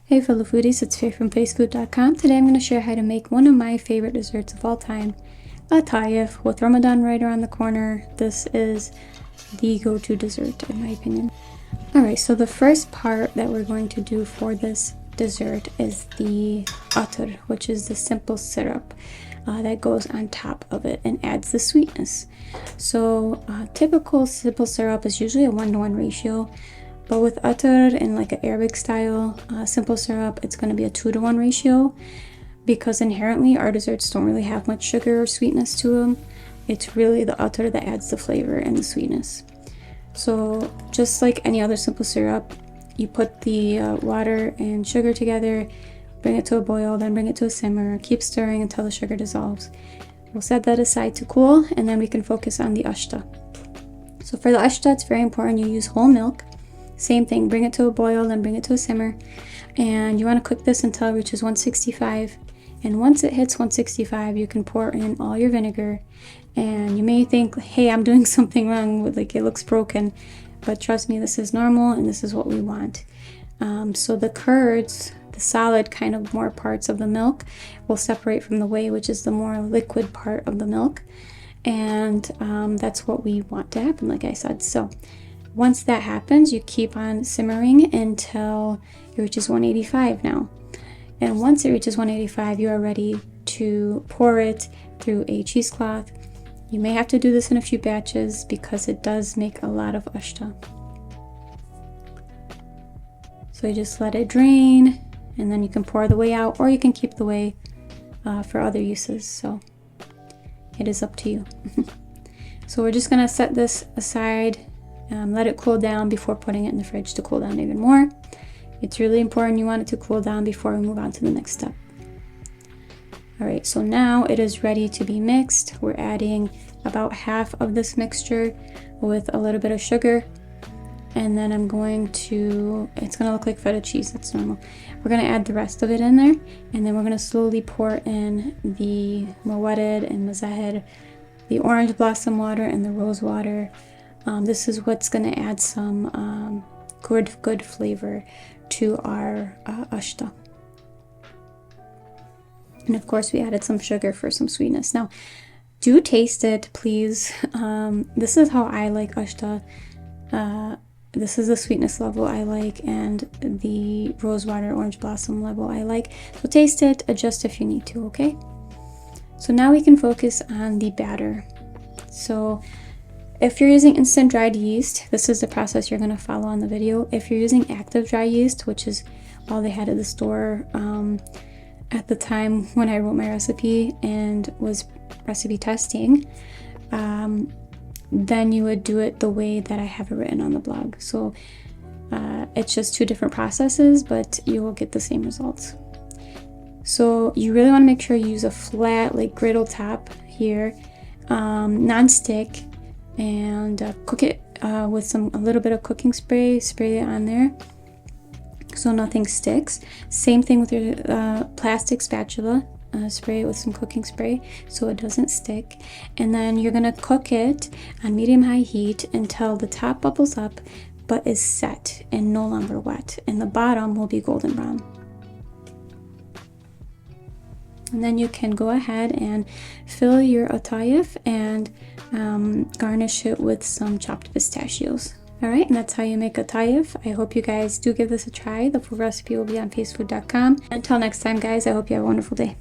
Hey fellow foodies, it's Faye from facefood.com. Today I'm going to share how to make one of my favorite desserts of all time, Atayef. With Ramadan right around the corner, this is the go-to dessert in my opinion. Alright, so the first part that we're going to do for this dessert is the Attar, which is the simple syrup that goes on top of it and adds the sweetness. So typical simple syrup is usually a 1-to-1 ratio. But with Attar in like an Arabic style simple syrup, it's going to be a 2-to-1 ratio because inherently our desserts don't really have much sugar or sweetness to them. It's really the Attar that adds the flavor and the sweetness. So just like any other simple syrup, you put the water and sugar together, bring it to a boil, then bring it to a simmer, keep stirring until the sugar dissolves. We'll set that aside to cool, and then we can focus on the Ashta. So for the Ashta, it's very important you use whole milk. Same thing, bring it to a boil, then bring it to a simmer. And you want to cook this until it reaches 165. And once it hits 165, you can pour in all your vinegar. And you may think, hey, I'm doing something wrong, with like it looks broken. But trust me, this is normal and this is what we want. So the curds, the solid kind of more parts of the milk, will separate from the whey, which is the more liquid part of the milk. And that's what we want to happen, like I said. So once that happens, you keep on simmering until it reaches 185 now. And once it reaches 185, you are ready to pour it through a cheesecloth. You may have to do this in a few batches because it does make a lot of ashta. So you just let it drain, and then you can pour the whey out, or you can keep the whey for other uses. So it is up to you. So we're just gonna set this aside. Let it cool down before putting it in the fridge to cool down even more. It's really important you want it to cool down before we move on to the next step. Alright, so now it is ready to be mixed. We're adding about half of this mixture with a little bit of sugar. And then it's going to look like feta cheese, that's normal. We're going to add the rest of it in there. And then we're going to slowly pour in the mawarid and mazahed, the orange blossom water and the rose water. This is what's going to add some good flavor to our ashta. And of course we added some sugar for some sweetness. Now do taste it, please. This is how I like ashta. This is the sweetness level I like, and the rose water orange blossom level I like. So taste it, adjust if you need to, okay? So now we can focus on the batter. So if you're using instant dried yeast, this is the process you're going to follow on the video. If you're using active dry yeast, which is all they had at the store at the time when I wrote my recipe and was recipe testing, then you would do it the way that I have it written on the blog. So it's just two different processes, but you will get the same results. So you really want to make sure you use a flat, like griddle top here, non-stick, and cook it with a little bit of cooking spray. Spray it on there so nothing sticks. Same thing with your plastic spatula. Spray it with some cooking spray so it doesn't stick. And then you're gonna cook it on medium-high heat until the top bubbles up but is set and no longer wet, and the bottom will be golden brown. And then you can go ahead and fill your atayef and garnish it with some chopped pistachios. Alright, and that's how you make atayef. I hope you guys do give this a try. The full recipe will be on facefood.com. Until next time, guys, I hope you have a wonderful day.